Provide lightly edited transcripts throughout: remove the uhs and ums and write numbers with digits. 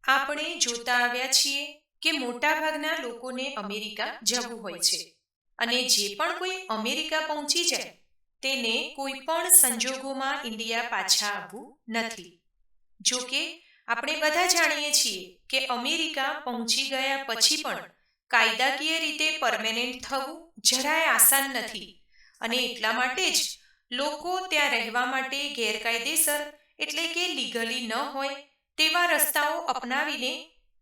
આપણે જોતા આવ્યા છીએ કે મોટાભાગના લોકોને અમેરિકા જવું હોય છે અને જે પણ કોઈ અમેરિકા પહોંચી જાય તેને કોઈ પણ સંજોગોમાં ઇન્ડિયા પાછા આવવું નથી. જો કે આપણે બધા જાણીએ છીએ કે અમેરિકા પહોંચી ગયા પછી પણ કાયદાકીય રીતે પરમેનન્ટ થવું જરાય આસાન નથી અને એટલા માટે જ લોકો ત્યાં રહેવા માટે ગેરકાયદેસર એટલે કે લીગલી ન હોય તેવા રસ્તાઓ અપનાવીને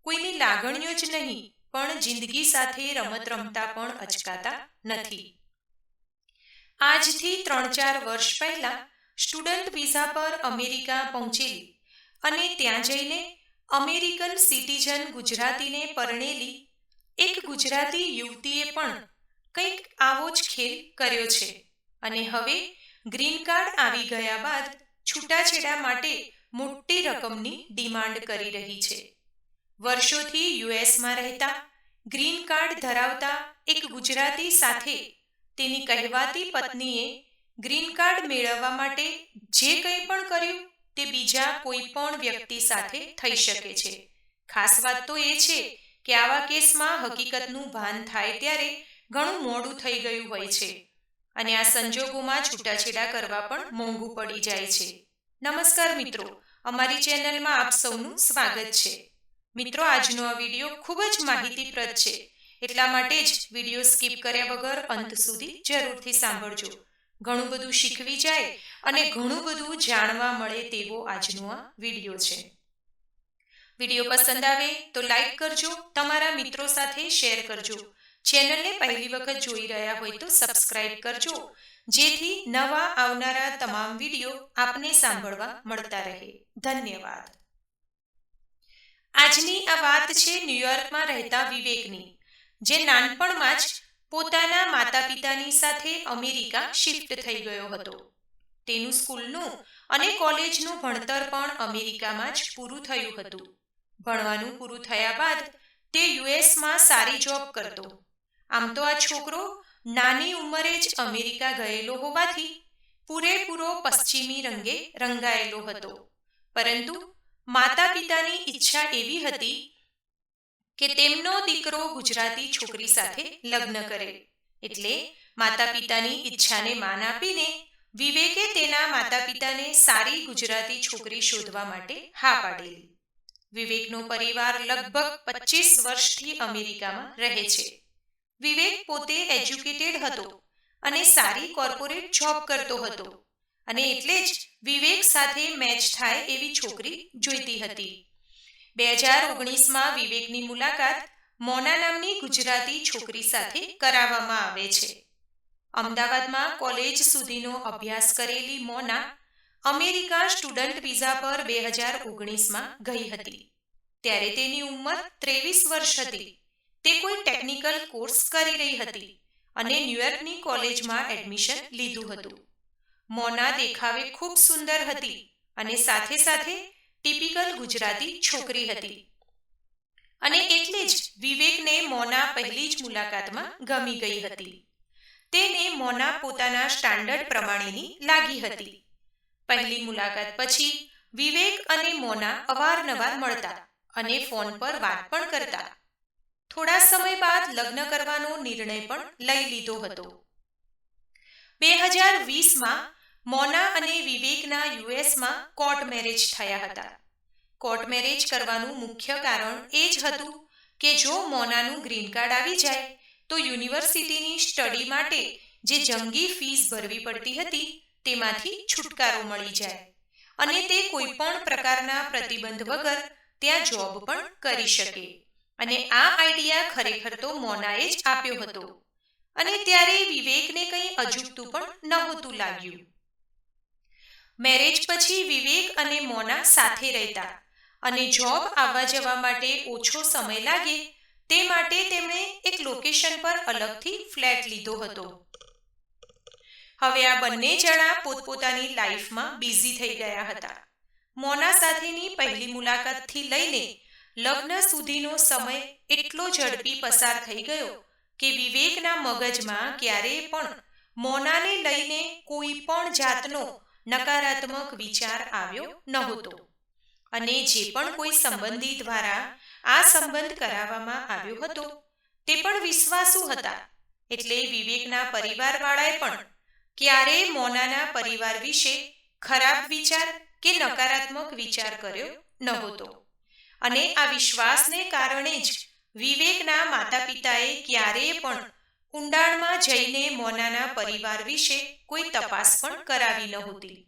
કોઈની લાગણીઓ જ નહીં પણ જિંદગી સાથે રમત રમતા પણ અચકાતા નથી. આજથી 3-4 વર્ષ પહેલા સ્ટુડન્ટ વિઝા પર અમેરિકા પહોંચેલી અને ત્યાં જઈને અમેરિકન સિટીઝન ગુજરાતીને પરણેલી એક ગુજરાતી યુવતીએ પણ કંઈક આવો જ ખેલ કર્યો છે અને હવે ગ્રીન કાર્ડ આવી ગયા બાદ છૂટાછેડા માટે મોટી રકમની ડિમાન્ડ કરી રહી છે. વર્ષોથી યુએસમાં રહેતા ગ્રીન કાર્ડ ધરાવતા એક ગુજરાતી સાથે તેની કહેવાતી પત્નીએ ગ્રીન કાર્ડ મેળવવા માટે જે કંઈ પણ કર્યું તે બીજા કોઈ પણ વ્યક્તિ સાથે થઈ શકે છે. ખાસ વાત તો એ છે કે આવા કેસમાં હકીકતનું ભાન થાય ત્યારે ઘણું મોડું થઈ ગયું હોય છે અને આ સંજોગોમાં છૂટાછેડા કરવા પણ મોંઘું પડી જાય છે. નમસ્કાર મિત્રો, અમારી ચેનલમાં આપ સૌનું સ્વાગત છે. મિત્રો, આજનો આ વિડીયો ખૂબ જ માહિતીપ્રદ છે, એટલા માટે જ વિડીયો સ્કીપ કર્યા વગર અંત સુધી જરૂરથી સાંભળજો. ઘણું બધું શીખવી જાય અને ઘણું બધું જાણવા મળે તેવો આજનો આ વિડીયો છે. વિડીયો પસંદ આવે તો લાઈક કરજો, તમારા મિત્રો સાથે શેર કરજો. ચેનલને પહેલી વખત જોઈ રહ્યા હોય તો સબસ્ક્રાઇબ કરજો, જેથી નવા આવનારા તમામ વિડીયો આપને સાંભળવા મળતા રહે. ધન્યવાદ. આજની આ વાત છે ન્યૂયોર્કમાં રહેતા વિવેકની, જે નાનપણમાં જ પોતાના માતા પિતાની સાથે અમેરિકા શિફ્ટ થઈ ગયો હતો. તેનું સ્કૂલનું અને કોલેજનું ભણતર પણ અમેરિકામાં જ પૂરું થયું હતું. ભણવાનું પૂરું થયા બાદ તે યુએસમાં સારી જોબ કરતો. આમ તો આ છોકરો નાની ઉંમરે જ અમેરિકા ગયેલો હોવાથી પૂરેપૂરો પશ્ચિમી રંગે રંગાયેલો હતો, પરંતુ માતા પિતાની ઈચ્છા એવી હતી કે તેમનો દીકરો ગુજરાતી છોકરી સાથે લગ્ન કરે. એટલે માતા પિતાની ઈચ્છાને માન આપીને વિવેકે તેના માતા પિતાને સારી ગુજરાતી છોકરી શોધવા માટે હા પાડેલી. વિવેકનો પરિવાર લગભગ 25 વર્ષથી અમેરિકામાં રહે છે. વિવેક પોતે એજ્યુકેટેડ હતો અને સારી કોર્પોરેટ જોબ કરતો હતો અને એટલે જ વિવેક સાથે મેચ થાય એવી છોકરી જોઈતી હતી. 2019માં વિવેકની મુલાકાત મોના નામની ગુજરાતી છોકરી સાથે કરાવવામાં આવે છે. અમદાવાદમાં કોલેજ સુધીનો અભ્યાસ કરેલી મોના અમેરિકા સ્ટુડન્ટ વિઝા પર 2019માં ગઈ હતી. ત્યારે તેની ઉંમર 23 વર્ષ હતી. તે કોઈ ટેકનિકલ કોર્સ કરી રહી હતી અને ન્યૂયોર્કની કોલેજમાં એડમિશન લીધું હતું. મોના દેખાવે ખૂબ સુંદર હતી અને સાથે સાથે ટિપિકલ ગુજરાતી છોકરી હતી અને એટલે જ વિવેકને મોના પહેલી જ મુલાકાતમાં ગમી ગઈ હતી. તેને મોના પોતાના સ્ટાન્ડર્ડ પ્રમાણેની લાગી હતી. પહેલી મુલાકાત પછી વિવેક અને મોના અવારનવાર મળતા અને ફોન પર વાત પણ કરતા. થોડા સમય બાદ લગ્ન કરવાનો નિર્ણય પણ લઈ લીધો હતો. 2020માં મોના અને વિવેકના યુએસમાં કોર્ટ મેરેજ થયા હતા. કોર્ટ મેરેજ કરવાનું મુખ્ય કારણ એ જ હતું કે જો મોનાનું ગ્રીન કાર્ડ આવી જાય તો યુનિવર્સિટીની સ્ટડી માટે જે જંગી ફીસ ભરવી પડતી હતી તેમાંથી છુટકારો મળી જાય અને તે કોઈ પણ પ્રકારના પ્રતિબંધ વગર ત્યાં જોબ પણ કરી શકે. અને આ આઈડિયા ખરેખર તો મોનાએ જ આપ્યો હતો અને ત્યારે વિવેકને કંઈ અજુગતું પણ નહોતું લાગ્યું. મેરેજ પછી વિવેક અને મોના સાથે રહેતા અને જોબ આવવા જવા માટે ઓછો સમય લાગે તે માટે તેમણે એક લોકેશન પર અલગથી ફ્લેટ લીધો હતો. હવે આ બંને જણા પોતપોતાની લાઈફમાં બિઝી થઈ ગયા હતા. મોના સાથેની પહેલી મુલાકાતથી લઈને લગ્ન સુધીનો સમય એટલો ઝડપી પસાર થઈ ગયો કે વિવેકના મગજમાં ક્યારેય પણ મોનાને લઈને કોઈ પણ જાતનો નકારાત્મક વિચાર આવ્યો નહોતો. અને જે પણ કોઈ સંબંધી દ્વારા આ સંબંધ કરાવવામાં આવ્યો હતો તે પણ વિશ્વાસુ હતા. એટલે વિવેકના પરિવારવાળાએ પણ ક્યારેય મોનાના પરિવાર વિશે ખરાબ વિચાર કે નકારાત્મક વિચાર કર્યો નહોતો. અને આ વિશ્વાસને કારણે જ વિવેકના માતા પિતાએ ક્યારેય પણ ઊંડાણમાં જઈને મોનાના પરિવાર વિશે કોઈ તપાસ પણ કરાવી નહોતી.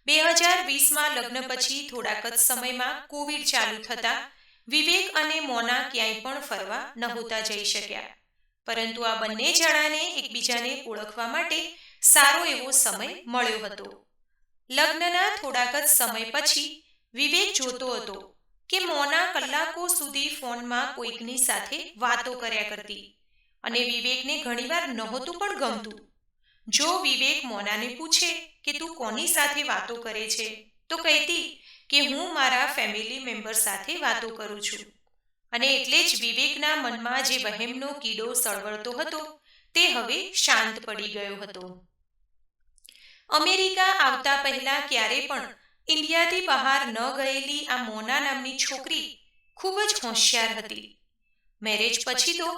2020માં લગ્ન પછી થોડાક જ સમયમાં કોવિડ ચાલુ થતા વિવેક અને મોના ક્યાંય પણ ફરવા નહોતા જઈ શક્યા. પરંતુ આ બંને જણાને એકબીજાને ઓળખવા માટે સારો એવો સમય મળ્યો હતો. લગ્નના થોડાક જ સમય પછી વિવેક જોતો હતો કે મોના કલાકો સુધી ફોનમાં કોઈકની સાથે વાતો કર્યા કરતી અને વિવેકને ઘણીવાર નહોતું પણ ગમતું. જો વિવેક મોનાને પૂછે કે તું કોની સાથે વાતો કરે છે તો કહેતી કે હું મારા ફેમિલી મેમ્બર સાથે વાતો કરું છું. અને એટલે જ વિવેકના મનમાં જે વહેમનો કીડો સળવળતો હતો તે હવે શાંત પડી ગયો હતો. અમેરિકા આવતા પહેલા ક્યારે પણ ઇન્ડિયાથી બહાર ન ગયેલી આ મોના નામની છોકરી ખૂબ જ હોશિયાર હતી. મેરેજ પછી તો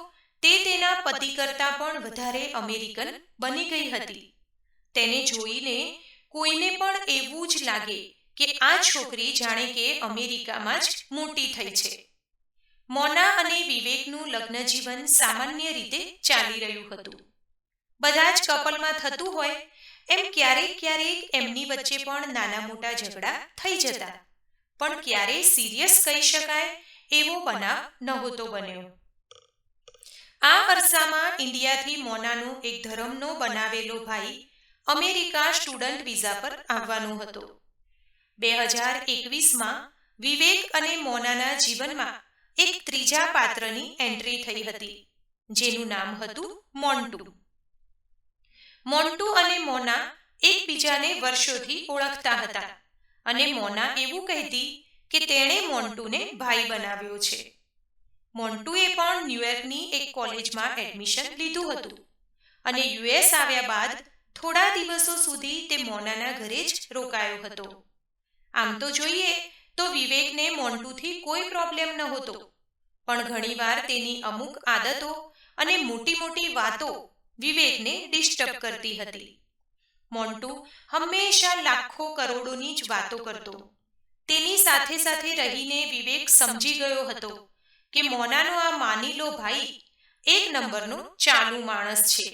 તે તેના પતિ કરતાં પણ વધારે અમેરિકન બની ગઈ હતી. તેને જોઈને કોઈને પણ એવું જ લાગે કે આ છોકરી જાણે કે અમેરિકામાં જ મોટી થઈ છે. મોના અને વિવેકનું લગ્ન જીવન સામાન્ય રીતે ચાલી રહ્યું હતું. બધા જ કપલમાં થતું હોય એમ ક્યારેક એમની વચ્ચે પણ નાના મોટા ઝઘડા થઈ જતા, પણ ક્યારેય સિરિયસ કહી શકાય એવો બનાવ નહોતો બન્યો. આ અરસામાં ઇન્ડિયાથી મોનાનો એક ધરમનો બનાવેલો ભાઈ અમેરિકા સ્ટુડન્ટ વિઝા પર આવવાનો હતો. 2021માં વિવેક અને મોનાના જીવનમાં એક ત્રીજા પાત્રની એન્ટ્રી થઈ હતી, જેનું નામ હતું મોન્ટુ. મોન્ટુ અને મોના એકબીજાને વર્ષોથી ઓળખતા હતા અને મોના એવું કહેતી કે તેણે મોન્ટુને ભાઈ બનાવ્યો છે. મોન્ટુએ પણ ન્યૂયોર્કની એક કોલેજમાં એડમિશન લીધું હતું અને યુએસ આવ્યા બાદ થોડા દિવસો સુધી તે મોનાના ઘરે જ રોકાયો હતો. આમ તો જોઈએ તો વિવેકને મોન્ટુથી કોઈ પ્રોબ્લેમ નહોતો, પણ ઘણીવાર તેની અમુક આદતો અને મોટી વાતો વિવેકને ડિસ્ટર્બ કરતી હતી. મોન્ટુ હંમેશા લાખો કરોડોની જ વાતો કરતો. તેની સાથે રહીને વિવેક સમજી ગયો હતો કે મોનાનો આ માનીલો ભાઈ એક નંબરનો ચાલુ માણસ છે.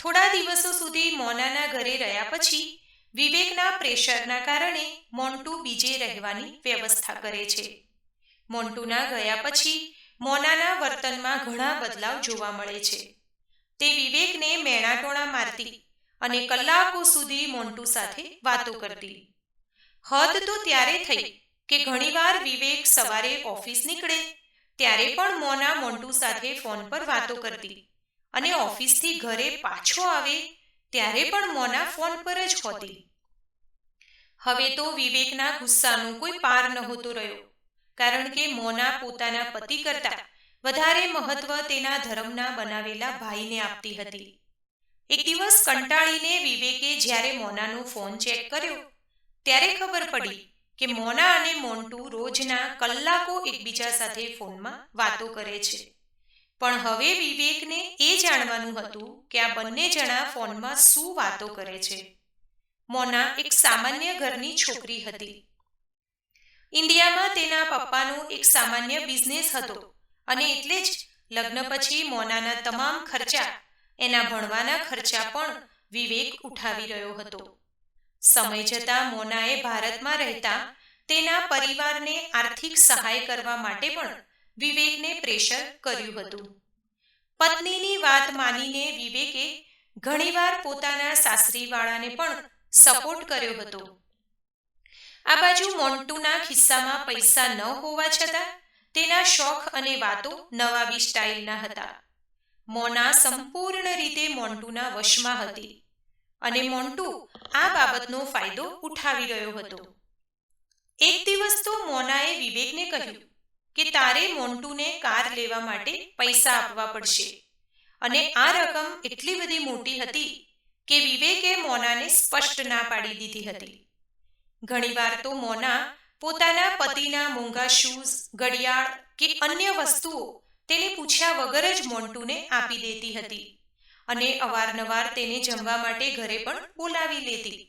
થોડા દિવસો સુધી મોનાના ઘરે રહ્યા પછી વિવેકના પ્રેશરના કારણે મોન્ટુ બીજે રહેવાની વ્યવસ્થા કરે છે. મોન્ટુના ગયા પછી મોનાના વર્તનમાં ઘણા બદલાવ જોવા મળે છે. તે વિવેકને મેણાટોણા મારતી અને કલાકો સુધી મોન્ટુ સાથે વાતો કરતી. હદ તો ત્યારે થઈ કે ઘણીવાર વિવેક સવારે ઓફિસ નીકળે ત્યારે પણ મોના મોન્ટુ સાથે ફોન પર વાતો કરતી અને ઓફિસથી ઘરે પાછો આવે ત્યારે પણ મોના ફોન પર જ હોતી. હવે તો વિવેકના ગુસ્સાનો કોઈ પાર નહોતો રહ્યો, કારણ કે મોના પોતાના પતિ કરતાં વધારે મહત્વ તેના ધર્મના બનાવેલા ભાઈને આપતી હતી. એક દિવસ કંટાળીને વિવેકે જ્યારે મોનાનો ફોન ચેક કર્યો ત્યારે ખબર પડી કે મોના અને મોન્ટુ રોજના કલાકો એકબીજા સાથે ફોનમાં વાતો કરે છે. પણ હવે વિવેકને એ જાણવાનું હતું કે આ બંને જણા ફોનમાં શું વાતો કરે છે. મોના એક સામાન્ય ઘરની છોકરી હતી. ઇન્ડિયામાં તેના પપ્પાનો એક સામાન્ય બિઝનેસ હતો અને એટલે જ લગ્ન પછી મોનાના તમામ ખર્ચા, એના ભણવાના ખર્ચા પણ વિવેક ઉઠાવી રહ્યો હતો. સમય જતાં મોનાએ ભારતમાં રહેતા તેના પરિવારને આર્થિક સહાય કરવા માટે પણ વિવેકને પ્રેશર કર્યું હતું. પત્નીની વાત માનીને વિવેકે ઘણીવાર પોતાના સાસરીવાળાને પણ સપોર્ટ કર્યો હતો. આ બાજુ મોન્ટુના ખિસ્સામાં પૈસા ન હોવા છતાં તેના શોખ અને વાતો નવાબી સ્ટાઇલના હતા. મોના સંપૂર્ણ રીતે મોન્ટુના વશમાં હતી અને મોન્ટુ આ બાબતનો ફાયદો ઉઠાવી રહ્યો હતો. એક દિવસ તો મોનાએ વિવેકને કહ્યું કે તારે મોન્ટુને કાર લેવા માટે પૈસા આપવા પડશે, અને આ રકમ એટલી બધી મોટી હતી કે વિવેકે મોનાને સ્પષ્ટ ના પાડી દીધી હતી. ઘણીવાર તો મોના પોતાના પતિના મોંઘા શૂઝ, ઘડિયાળ કે અન્ય વસ્તુઓ તેને પૂછ્યા વગર જ મોન્ટુને આપી દેતી હતી અને અવારનવાર તેને જમવા માટે ઘરે પણ બોલાવી લેતી.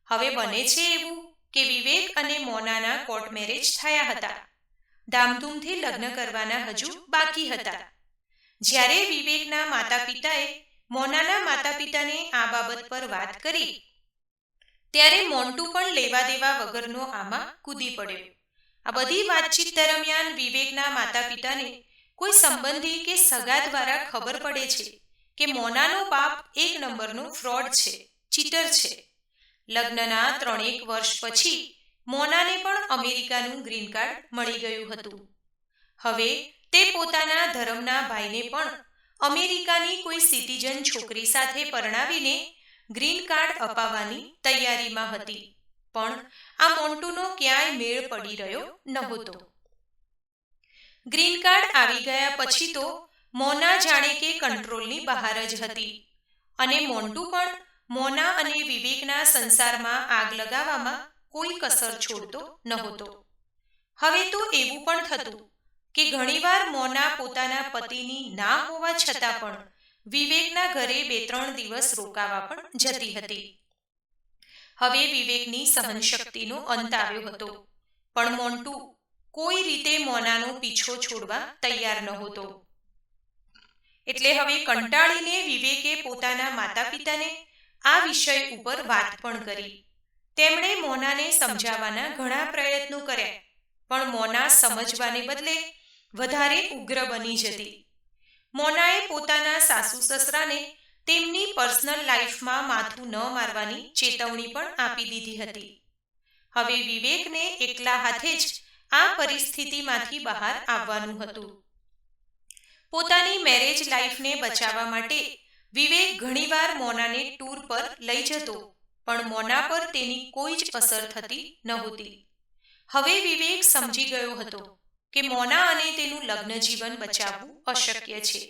હવે બને છે એવું કે વિવેક અને મોનાના કોર્ટ મેરેજ થયા હતા. ધામધૂમથી લગ્ન કરવાના હજુ બાકી હતા. જ્યારે વિવેકના માતા પિતાએ મોનાના માતા પિતાને આ બાબત પર વાત કરી ત્યારે મોન્ટુ પણ લેવા દેવા વગરનો આમાં કૂદી પડ્યો. આ બધી વાતચીત દરમિયાન વિવેકના માતા પિતાને કોઈ સંબંધી કે સગા દ્વારા ખબર પડે છે કે મોનાનો બાપ એક નંબરનો ફ્રોડ છે, ચીટર છે. લગ્નના 3 વર્ષ પછી મોનાને પણ અમેરિકાનું ગ્રીન કાર્ડ મળી ગયું હતું. હવે તે પોતાના ધર્મના ભાઈને પણ અમેરિકાની કોઈ સિટીઝન છોકરી સાથે પરણાવીને ગ્રીન કાર્ડ અપાવવાની તૈયારીમાં હતી. પણ આ મોન્ટુનો ક્યાંય મેળ પડી રહ્યો નહોતો. ગ્રીન કાર્ડ આવી ગયા પછી તો મોના જાણે કે કંટ્રોલની બહાર જ હતી અને મોન્ટુ પણ મોના અને વિવેકના સંસારમાં આગ લગાવવામાં કોઈ કસર છોડતો નહોતો. હવે તો એવું પણ થતું કે ઘણીવાર મોના પોતાના પતિની ના હોવા છતાં પણ વિવેકના ઘરે 2-3 દિવસ રોકાવા પણ જતી હતી. હવે વિવેકની સહનશક્તિનો અંત આવ્યો હતો, પણ મોન્ટુ કોઈ રીતે મોનાનો પીછો છોડવા તૈયાર નહોતો. એટલે હવે કંટાળીને વિવેકે પોતાના માતા પિતાને આ વિષય ઉપર વાત પણ કરી. તેમણે મોનાને સમજાવવાના ઘણા પ્રયત્નો કર્યા, પણ મોના સમજવાને બદલે વધારે ઉગ્ર બની જતી. મોનાએ પોતાના સાસુ સસરાને તેમની પર્સનલ લાઈફમાં માથું ન મારવાની ચેતવણી પણ આપી દીધી હતી. હવે વિવેકને એકલા હાથે જ આ પરિસ્થિતિમાંથી બહાર આવવાનું હતું. પોતાની મેરેજ લાઈફને બચાવવા માટે વિવેક ઘણીવાર મોનાને ટૂર પર લઈ જતો, પણ મોના પર તેની કોઈ જ અસર થતી નહોતી. હવે વિવેક સમજી ગયો હતો કે મોના અને તેનું લગ્ન જીવન બચાવવું અશક્ય છે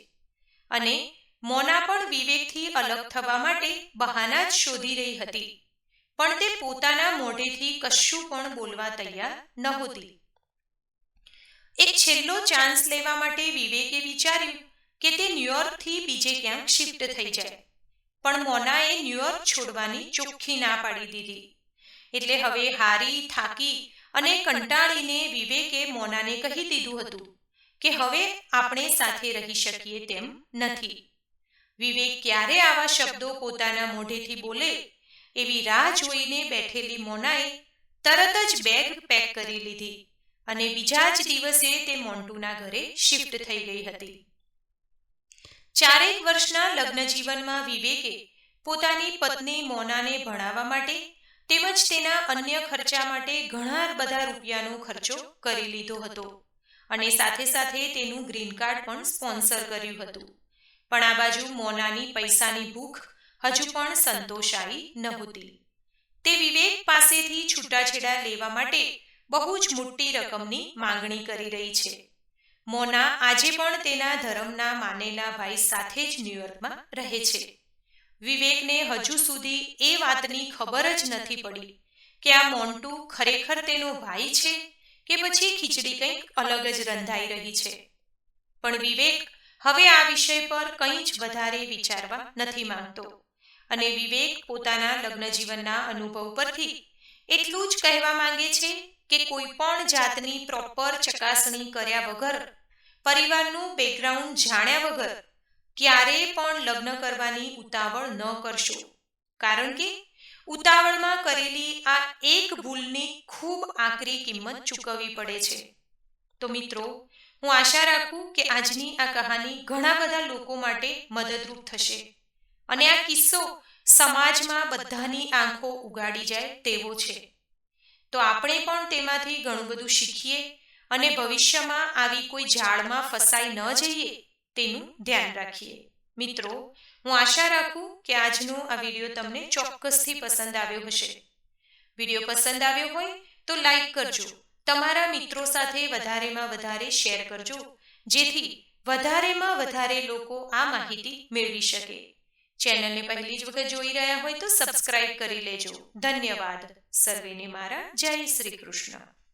અને મોના પણ વિવેકથી અલગ થવા માટે બહાના જ શોધી રહી હતી, પણ તે પોતાના મોઢેથી કશું પણ બોલવા તૈયાર નહોતી. એક છેલ્લો ચાન્સ લેવા માટે વિવેકે વિચાર્યું કે તે ન્યૂયોર્કથી બીજે ક્યાંક શિફ્ટ થઈ જાય, પણ મોનાએ ન્યૂયોર્ક છોડવાની ચોખ્ખી ના પાડી દીધી. એટલે હવે હારી, થાકી અને કંટાળીને વિવેકે મોનાને કહી દીધું હતું કે હવે આપણે સાથે રહી શકીએ તેમ નથી. વિવેક ક્યારે આવા શબ્દો પોતાના મોઢેથી બોલે એવી રાહ જોઈને બેઠેલી મોનાએ તરત જ બેગ પેક કરી લીધી અને બીજા જ દિવસે તે મોન્ટુના ઘરે શિફ્ટ થઈ ગઈ હતી. 4 વર્ષના લગ્ન જીવનમાં વિવેકે પોતાની પત્ની મોનાને ભણાવવા માટે તેમજ તેના અન્ય ખર્ચા માટે ઘણા બધા રૂપિયાનો ખર્ચો કરી લીધો હતો અને સાથે સાથે તેનું ગ્રીન કાર્ડ પણ સ્પોન્સર કર્યું હતું. પણ આ બાજુ મોનાની પૈસાની ભૂખ હજુ પણ સંતોષાઈ નહોતી. તે વિવેક પાસેથી છૂટાછેડા લેવા માટે બહુ જ મોટી રકમની માંગણી કરી રહી છે. મોના આજે પણ તેના ધર્મના માનેલા ભાઈ સાથે જ ન્યૂયોર્કમાં રહે છે. વિવેકને હજુ સુધી એ વાતની ખબર જ નથી પડી કે આ મોન્ટુ ખરેખર તેનો ભાઈ છે કે પછી ખીચડી કંઈક અલગ જ રંધાઈ રહી છે. પણ વિવેક હવે આ વિષય પર કંઈ જ વધારે વિચારવા નથી માંગતો અને વિવેક પોતાના લગ્ન જીવનના અનુભવ પરથી એટલું જ કહેવા માંગે છે કે કોઈ પણ જાતની પ્રોપર ચકાસણી કર્યા વગર, પરિવારનું બેકગ્રાઉન્ડ જાણ્યા વગર ક્યારેય પણ લગ્ન કરવાની ઉતાવળ ન કરશો, કારણ કે ઉતાવળમાં કરેલી આ એક ભૂલની ખૂબ આકરી કિંમત ચૂકવવી પડે છે. તો મિત્રો, હું આશા રાખું કે આજની આ કહાની ઘણા બધા લોકો માટે મદદરૂપ થશે અને આ કિસ્સો સમાજમાં બધાની આંખો ઉગાડી જાય તેવો છે. તો આપણે પણ તેમાંથી ઘણું બધું શીખીએ અને ભવિષ્યમાં આવી કોઈ જાળમાં ફસાઈ ન જઈએ તેનું ધ્યાન રાખીએ. મિત્રો, હું આશા રાખું કે આજનો આ વિડીયો તમને ચોક્કસથી પસંદ આવ્યો હશે. વિડીયો પસંદ આવ્યો હોય તો લાઈક કરજો, તમારા મિત્રો સાથે વધારેમાં વધારે શેર કરજો, જેથી વધારેમાં વધારે લોકો આ માહિતી મેળવી શકે. ચેનલને પહેલી જ વખત જોઈ રહ્યા હોય તો સબસ્ક્રાઇબ કરી લેજો. ધન્યવાદ. સર્વેને મારા જય શ્રી કૃષ્ણ.